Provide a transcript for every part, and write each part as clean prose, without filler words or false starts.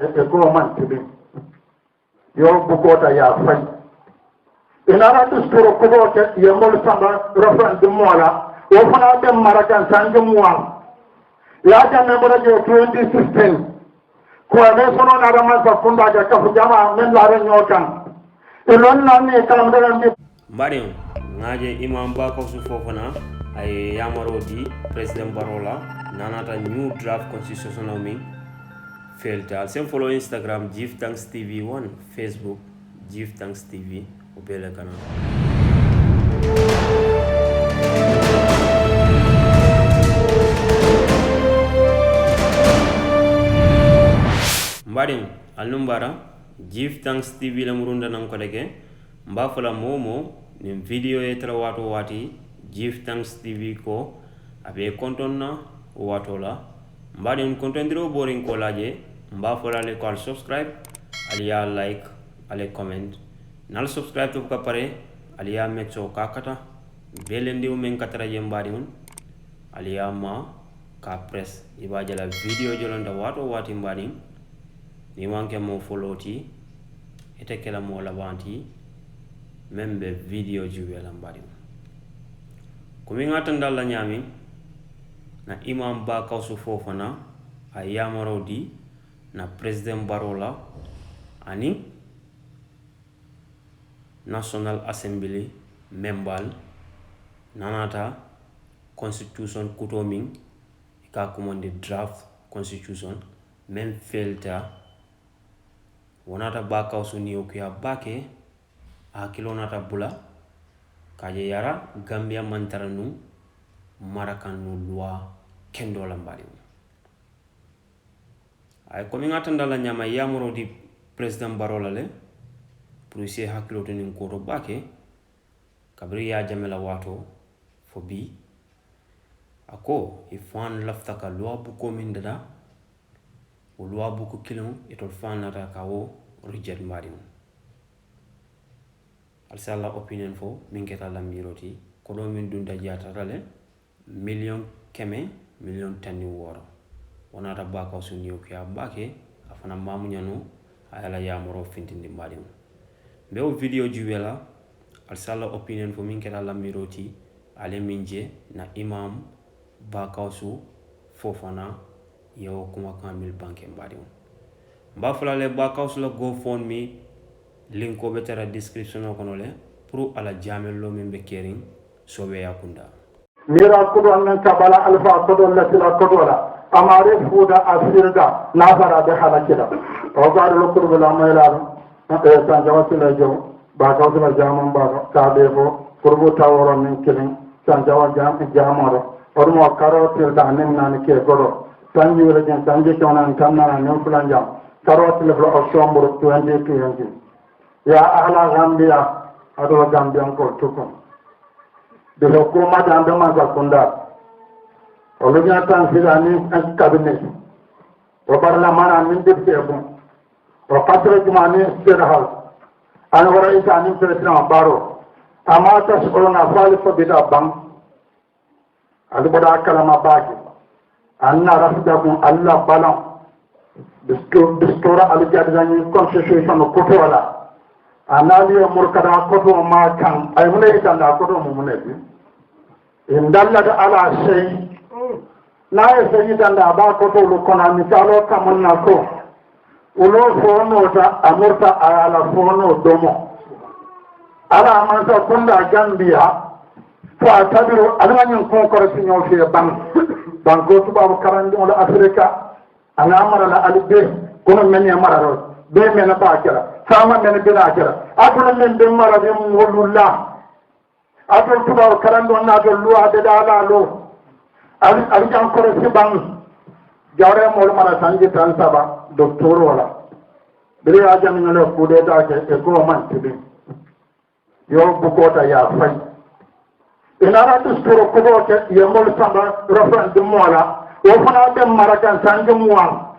e ko man tibi yo bukota ya fay inara dusturo ko ke yemol samba referendum mola o fana dem marakan sanjum wa ya janne mo radio 2016 ko ne sono na rama sa funda ga kafu jama men la ren nyokan e lon na ni kalam daga ni mbarion ngaje imam BaKawsu Fofana ay yamaro di president barola nanata new draft constitutional mi felta sen follow Instagram Give Thanks TV 1 Facebook Give Thanks TV o bele kana mbarion alnumbara Give Thanks TV la murunda nan ko dege mbafala momo ni video e tra wato wati Give Thanks TV ko abe kontonna wato la mbadi on kontondiro boring ko laje mbafala le ko subscribe aliya like ale comment nal subscribe to ka pare aliya mexo kakata belendi o men katara je mbadi on aliya ma ka press iba jala video jolonda wato wati mbadi ni wanke mo follow ti ete kala mo lavanti membe video juwela mbadi kumi ngata la nyami na imam BaKawsu Fofana ay yamaro di na president barola ani National Assembly membal nanata constitution kutoming ka commande draft constitution men felta wonata BaKawsu ni okuya bake a kilonata bula kaje yara Gambia mantaranu marakanu loi kendo lambari ay komi ngatanda la nyama yamoro di president barola le pour essayer hakilo to nin ko to bake kabri ya jamela wato fo bi ako ifan lafta ka loi bu ko min dada o loi bu ko kilon etol fan nata ka wo reject mbari alsala opinion fo min keta la miroti ko do min dunda jata tale million tani woro wonata BaKawsu ni okuya bake afana mamu nyano ayala yamoro fintindi mbadi be o video juwela alsala opinion fo min keta la miroti ale minje na imam BaKawsu Fofana yo kuma kamil banke mbadi mbafula le BaKawsu la GoFundMe link ko betara description ko no le pour ala jamel lo min be kering sobe yakunda mira kudo an kabala alfa kudo la sila kudo la amare fuda asirda nazara de halakida o garu lo kudo la mayla e tan jawati la jo BaKawsu la jamon ba ka be bo kurbo taworo min kilin tan jawa jamoro or mo karotil da nen nan ke godo tan yule den tan je tonan tan nan non fulan jam karotil le o sombro 2020 ya ahla Gambia ado Gambian ko tukun de ko madam de man sakunda o lo nya tan silani ak cabinet o barla mana min de tebo o patre jumani federal an wara itani president baro amata skolona fali fo bida bang adu bada kalama baki anna rafda kun Allah balam distora al jadani constitution ko wala anali murkada koto ma kan ay mun e tan koto mu mun e indalla da ala sey na e sey tan da ba koto lu kona mi talo kamun na ko ulo fono ta amurta ala fono domo ala man sa kunda Gambia fa tabiru almanyin ko ko sinyo fi ban ko tuba karandi on Afrika ana mara la albe kono men ya mara be men ba kira sama men bina kira akuna men be mara be wululla ato tuba karando na do luwa de dala lo ali jan ko si bang jawre mo mara sanji tan saba doctor wala bele aja min le fude da ke e ko man tibi yo bukota ya fay inara dusturo ko do ke yemol samba referendum mola o fana be marakan sanji muwa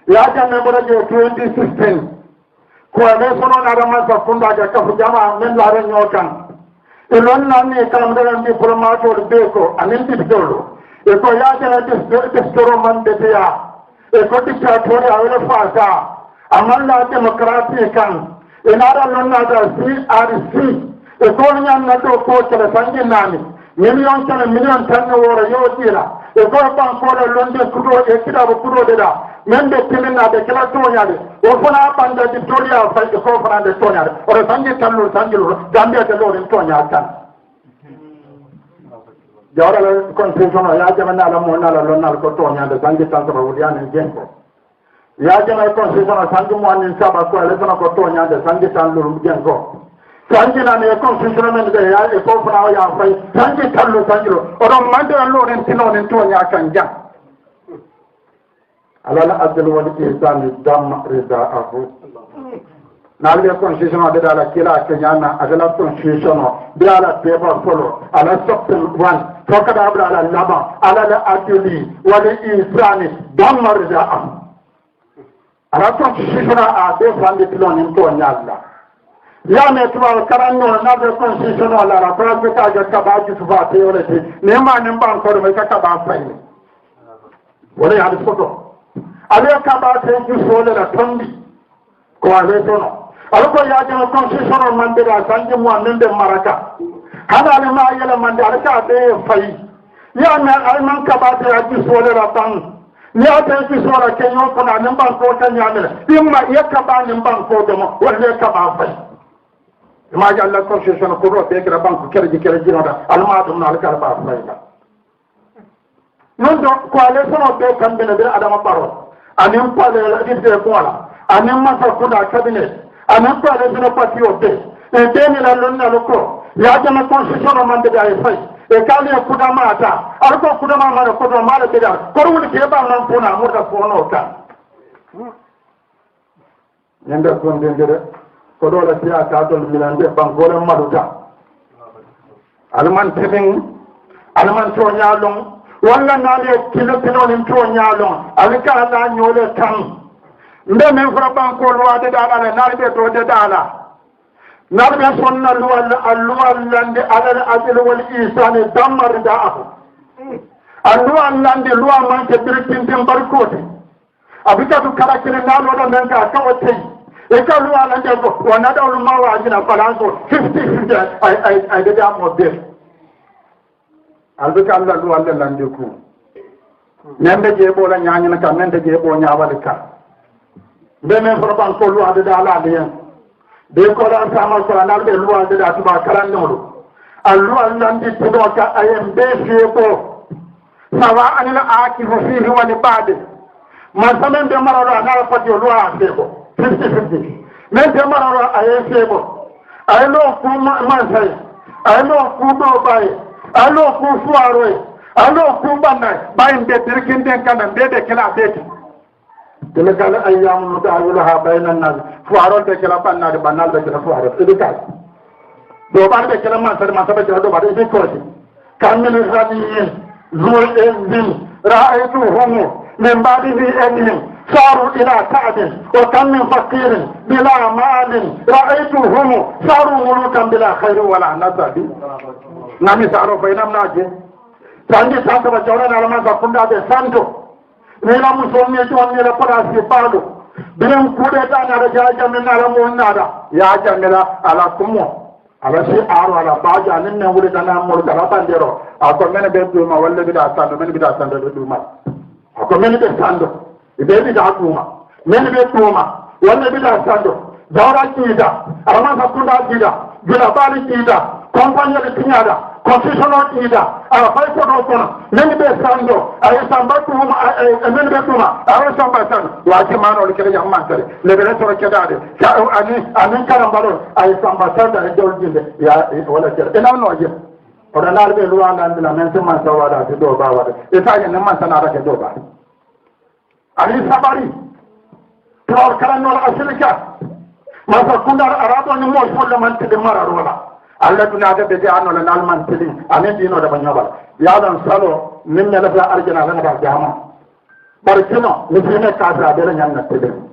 ya janne mo radio 2016 ko ne sono na rama sa funda ga kafu jama men la ren nyokan e non na ni kalam daga ni diplomato be ko anen ti dolo e ko ya jana distoro man de ya e ko dictatori awele fasa amalla demokrati kan inara lonna da CRC e ko nyanna do ko tele sangi nani million tan million tan wora yodira e ko ban ko londe kudo e kidabo kudo de da men de tilina de kala toñade o fana banda di toria fa ko fana de toñade o sangi tallu sangilu gambia de lorin toña tan jawra la constitution ya jamana la mo na la lonna ko toñade sangi tan ko wudiane jenko ya jamana constitution sangi mo anin saba ko le fana ko toñade sangi tan lu jenko sangi na ne constitution men de ya e ko fana ya fa sangi tallu sangilu o don mande lorin tinonen toña kan jam alala abdul wali ihsan dam rida afu nalbe constitution de dala kila kenyana adala constitution bi ala paper follow ala chapter 1 tokada abla ala laba ala aduli wali ihsan dam rida afu ala constitution a de fande tilon to nyalla ya me tuwa karanno na de constitution ala la pratika ga kabaji tuwa teorete ne ma ne ban ko me ka ba fay wala ya foto ale kaba te ju sole la tondi ko ale tono alko ya jama constitution mande da sanji mo nende maraka hada le ma yela mande alka be fay ya me al man kaba te ju sole la tan ni ata ju sole ke yo ko na namba ko tan ya me imma ya kaba ni ban ko do mo wala kaba fay ma ja Allah constitution ko ro be kra banku kere jino da al ma dum na alka ba fay ba non do ko ale sono be kambe na be AdamaBarrow anin pale la dite ko la anin masa kuda cabinet anin pale dina pati obe e deni la lonna loko ya jama constitution man de ay fay e kali kuda mata arko kuda ma ko do mala de dar ko woni ke ba nan pona mo da fono ka nyanda ko ndengere ko do la tiya ta do milande bangole maduta alman tebing alman to nyalong walla naale kilo nin to nyaalon alika la nyole tan mbe men fra banko lo ade dala le narbe to de dala narbe sonna lo lande ala ajil wal isani damar da'ahu allu lande lo man ke birkin den barkoti abika to karakere na lo da men ka kawate e ka lo lande ko wana da lo mawa ajina balanso 50 ay de da mo de albuka Allah du Allah lande ku nembe je bola nyaanyina ka nende je bo nyaawale ka be men forban ko lu ade dala de be ko la sama ko na be lu ade da tuba karan nolu allu allandi tido ka ayem be fieko sawa anila akifu fihi wa libade man samen be mararo na fati lu ade ko 50 men be mararo ayem fieko aylo ku man sai aylo ku do bay allo ku fuaro allo ku banna bayin de dirkin den kana de kala beti de kala ayyam mutawalaha bainan nas fuaro de kala banna de banal de kala fuaro de kala do bar de kala man sar man sabe do bar de ko kamil radiyin zul ezin ra'aytuhum min ba'dihi anhum صاروا إلى سعد وكم من فقير بلا مال رأيتهم صاروا ملوكا بلا خير ولا نسب nami saro bainam naje tangi santa ba jawra na lama zakunda de santo ne la musomi to ne la para si pado bilen kude ta na da jaja min na la mo nada ya jamila ala kumo ala si aro ala baja nin ne wuri dana mo da bandero ako men be du ma walla bi da sando men bi da sando du ma ako men be sando be bi da kuma men be kuma walla bi da sando jawra kida alama zakunda kida bila bali kida compagnie de tinyada constitution ida ala fay ko do kono men be sando ay samba tuma men be tuma ala samba tan wa ci mano le kele jamma tare le be to kedade sa ani karambalo ay samba tan da jol jinde ya wala kere ina no je o da nalbe luwa nan la men sama sawada de do ba wada e ta yen man sana da ke do ba ali sabari to kala no asilika ma fa kundar arabo ni mo folle man te de mararola Allah tuna da be anno la nalman tilin amen dino da banyaba ya dan salo min ne la fa arjana la da jama barkino ni fine ka da be nyan na tilin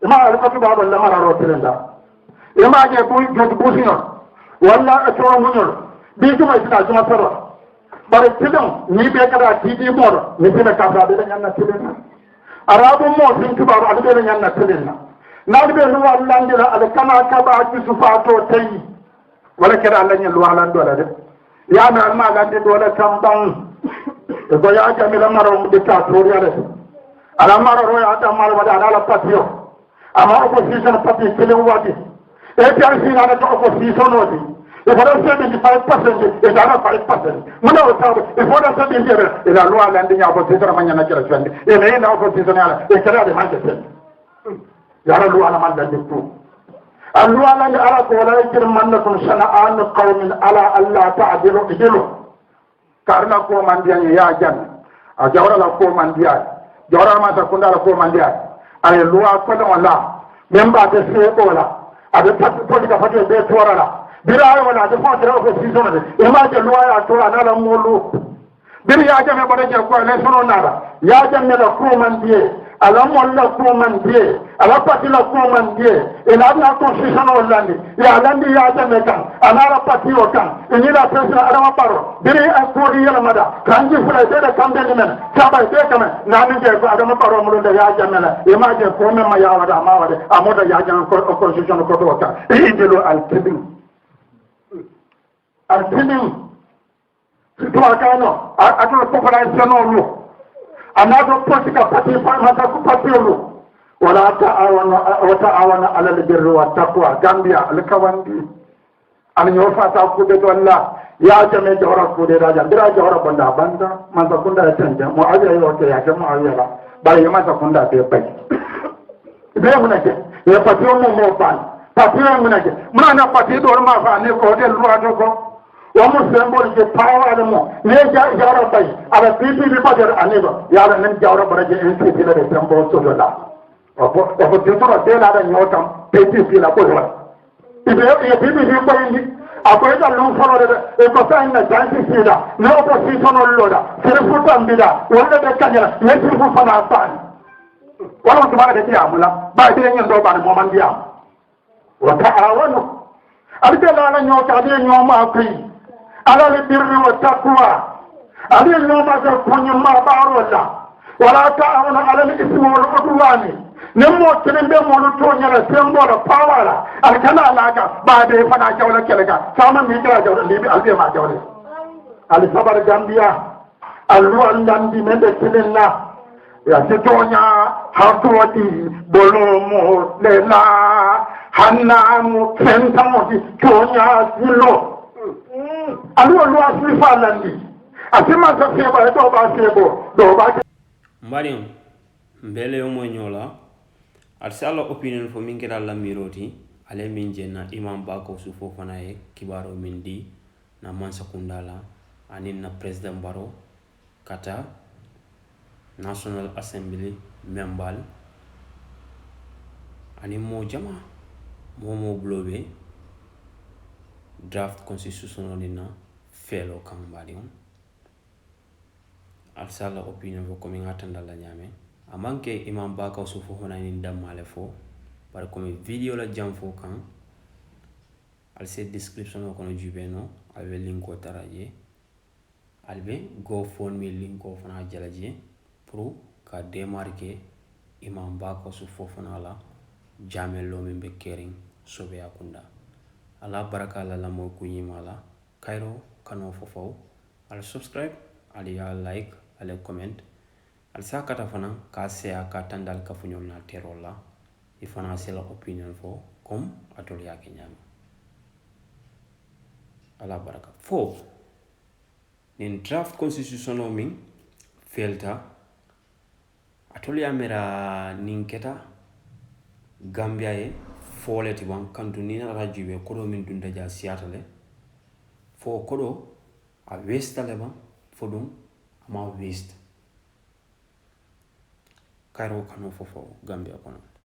ima alko to baba la mararo tilin da ima je bu sino walla to munul bi kuma sina juma saro barkino ni be kada tidi mor ni fine ka da be nyan na tilin arabu mo tin tubaru albe nyanna telenna nalbe lu wallandira al kana kaba kisufato tayi wala kera Allah nyen lu walando la de ya na ma landi dole tamban e go ya jamila maro mu dictatorial ala maro ya ta maro wada ala patio ama opposition party kele wadi e pian si na to opposition odi e fara 75% e dara 5% muna o tawo e fora 70 e la loi landi nya opposition ma nyana kira twende e ne na opposition ala e kera de manchester ya ra loi ala man landi tu alwa landi ala ko la yir mannakum sana'an qaumin ala alla ta'dilu idilu karna ko man diyan ya jan a jawra la ko man diya jawra ma ta kunda la ko man diya ay loi ko wala memba de se ko la ade politika fati be tora la bira wala de fa dara ko season de e ma de loi ya tora na la molu bir ya jame bada je ko le sono nada ya jame la ko man diye ala molla ko man diye ala pati la ko man diye e la na constitution hollande ya landi ya jame kan ana la pati o kan e ni la president AdamaBarrow biri a ko di yala mada kanji fula de da kambe ni men saba de kama na ni je ko AdamaBarrow mo de ya jame la e ma je ko me ma ya wada ma wada amoda ya jame ko constitution ko do ka e delo al tibin to akano ato Fofana seno another political party party wala ta'awana ala albirri wa taqwa Gambia alkawandi an yofata ku de walla ya jame jawra ku de raja dira jawra banda man ta kunda tanja mu aja yo ke ya jama ayala bari ma ta kunda te bai be munake ya parti mo ban parti munake muna parti do ma fa ne ko de luwa do ko wamu sembol je pawa mo ne jawra bay ala bibi bi badar aneba yara nan jawra baraje en ti la de sembo so la opo ti toro de la da nyotam peti ti la ko la ibe e bibi bi ko indi akoy da lon foro de e ko sa na janti ti da no ko si sono loda sere futam bida wala de kanyala ne ti fu fana fan wala to mara de ti amula ba ti nyen do ba mo man dia wa ta'awanu arbe la nyota de nyoma kai على البر والتقوى على اليوم تكون ما بارولا ولا تعاون على الاثم والعدوان نمو تنين بي مولو تونيا سيمبولا باوالا الكنا لاغا بعد فنا جولا كلغا ساما ميترا جولا ليبي البي ما جولا على صبر غامبيا الو اندي من تنينا يا سيتونيا هاتوتي بولومو لنا حنامو كنتامو تونيا سيلو alu aslifa landi asima sa feba to ba febo do ba mbariam mbele yo mo nyola al sala opinion fo min kira la miroti ale min jenna imam BaKawsu Fofana e kibaro min di na mansa kundala anin na president Barrow kata National Assembly membal anin mo jama mo blobe draft constitution na felo kan badion al sala opinion ko mi ngatanda la nyame amanke imam BaKawsu Fofana ni damale fo par comme video la jam fo kan al se description ko no jubeno albe link ko taraje albe go phone mi link ko fana jalaje pour ka démarquer imam BaKawsu Fofana la jamelo min be kering sobe akunda ala baraka la mo kunyimala kairo kano fofo al subscribe ali ya like ale comment al sakata fana ka se aka tandal ka funyol na terola ifana sela opinion fo comme atol ya kenyam ala baraka fo nin draft constitution o min felta atol ya mera ninketa Gambia e foleti wan kantu ni na rajibe kodo min dunda ja siatale fo kodo a westale ba fodum ama west kairo kano fofo Gambia kono